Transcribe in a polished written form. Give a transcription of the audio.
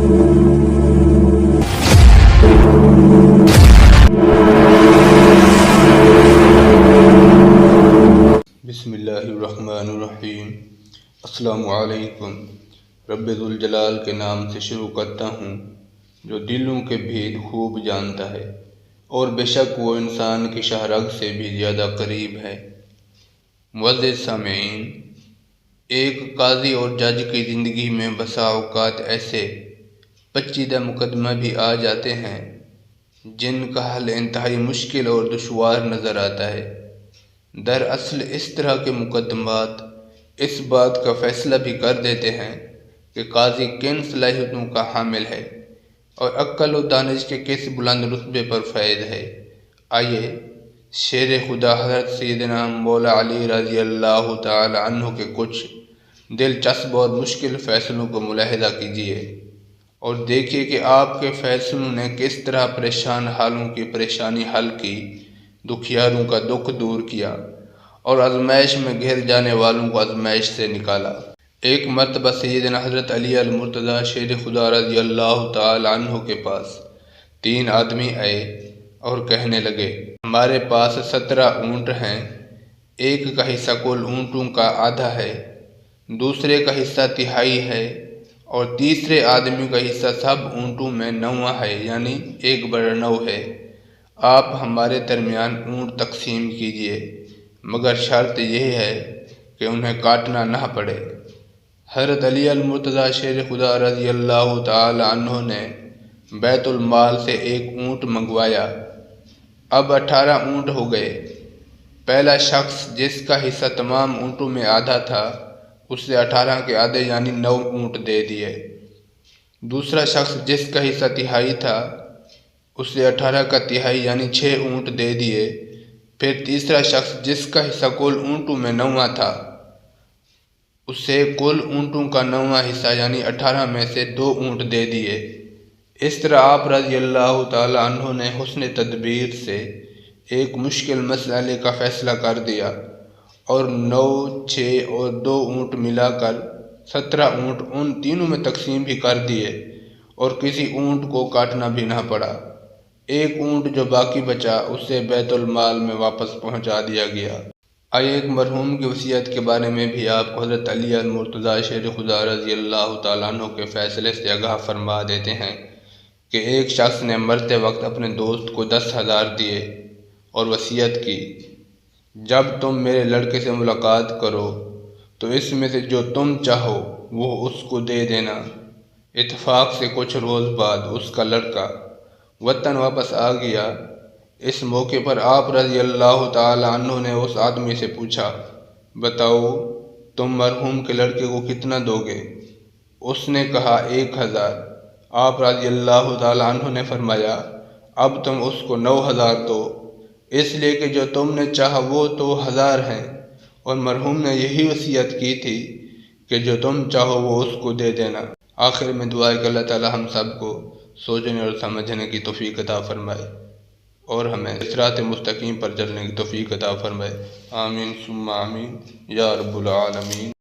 بسم اللہ الرحمن الرحیم۔ السلام علیکم۔ رب ذوالجلال کے نام سے شروع کرتا ہوں جو دلوں کے بھید خوب جانتا ہے، اور بے شک وہ انسان کی شاہ رگ سے بھی زیادہ قریب ہے۔ معزز سامعین، ایک قاضی اور جج کی زندگی میں بسا اوقات ایسے پیچیدہ مقدمے بھی آ جاتے ہیں جن کا حل انتہائی مشکل اور دشوار نظر آتا ہے۔ دراصل اس طرح کے مقدمات اس بات کا فیصلہ بھی کر دیتے ہیں کہ قاضی کن صلاحیتوں کا حامل ہے اور عقل و دانش کے کس بلند رتبے پر فائز ہے۔ آئیے شیر خدا حضرت سیدنا مولا علی رضی اللہ تعالی عنہ کے کچھ دلچسپ اور مشکل فیصلوں کو ملاحظہ کیجیے اور دیکھیے کہ آپ کے فیصلوں نے کس طرح پریشان حالوں کی پریشانی حل کی، دکھیاروں کا دکھ دور کیا اور آزمائش میں گھر جانے والوں کو آزمائش سے نکالا۔ ایک مرتبہ سیدنا حضرت علی المرتضیٰ شیر خدا رضی اللہ تعالی عنہ کے پاس 3 آدمی آئے اور کہنے لگے، ہمارے پاس 17 اونٹ ہیں، ایک کا حصہ کل اونٹوں کا آدھا ہے، دوسرے کا حصہ تہائی ہے اور تیسرے آدمی کا حصہ سب اونٹوں میں 9واں ہے، یعنی 1/9 ہے۔ آپ ہمارے درمیان اونٹ تقسیم کیجیے، مگر شرط یہ ہے کہ انہیں کاٹنا نہ پڑے۔ حضرت علی المرتضیٰ شیر خدا رضی اللہ تعالی عنہ نے بیت المال سے 1 اونٹ منگوایا۔ اب 18 اونٹ ہو گئے۔ پہلا شخص جس کا حصہ تمام اونٹوں میں آدھا تھا، اسے 18 کے آدھے یعنی 9 اونٹ دے دیے۔ دوسرا شخص جس کا حصہ تہائی تھا، اسے 18 کا تہائی یعنی 6 اونٹ دے دیے۔ پھر تیسرا شخص جس کا حصہ کل اونٹوں میں 9واں تھا، اسے کل اونٹوں کا 9واں حصہ یعنی 18 میں سے 2 اونٹ دے دیے۔ اس طرح آپ رضی اللہ تعالی عنہ نے حسن تدبیر سے ایک مشکل مسئلے کا فیصلہ کر دیا اور 9، 6 اور 2 اونٹ ملا کر 17 اونٹ ان تینوں میں تقسیم بھی کر دیے اور کسی اونٹ کو کاٹنا بھی نہ پڑا۔ 1 اونٹ جو باقی بچا اسے بیت المال میں واپس پہنچا دیا گیا۔ آئے ایک مرحوم کی وصیت کے بارے میں بھی آپ کو حضرت علی المرتضیٰ شیر خدا رضی اللہ تعالیٰ عنہ کے فیصلے سے آگاہ فرما دیتے ہیں کہ ایک شخص نے مرتے وقت اپنے دوست کو 10,000 دیے اور وصیت کی، جب تم میرے لڑکے سے ملاقات کرو تو اس میں سے جو تم چاہو وہ اس کو دے دینا۔ اتفاق سے کچھ روز بعد اس کا لڑکا وطن واپس آ گیا۔ اس موقع پر آپ رضی اللہ تعالی عنہ نے اس آدمی سے پوچھا، بتاؤ تم مرحوم کے لڑکے کو کتنا دو گے؟ اس نے کہا 1,000۔ آپ رضی اللہ تعالی عنہ نے فرمایا، اب تم اس کو 9,000 دو، اس لیے کہ جو تم نے چاہا وہ تو 1000 ہیں اور مرحوم نے یہی وصیت کی تھی کہ جو تم چاہو وہ اس کو دے دینا۔ آخر میں دعا ہے کہ اللہ تعالی ہم سب کو سوچنے اور سمجھنے کی توفیق عطا فرمائے اور ہمیں صراط مستقیم پر چلنے کی توفیق عطا فرمائے۔ آمین ثم آمین یا رب العالمین۔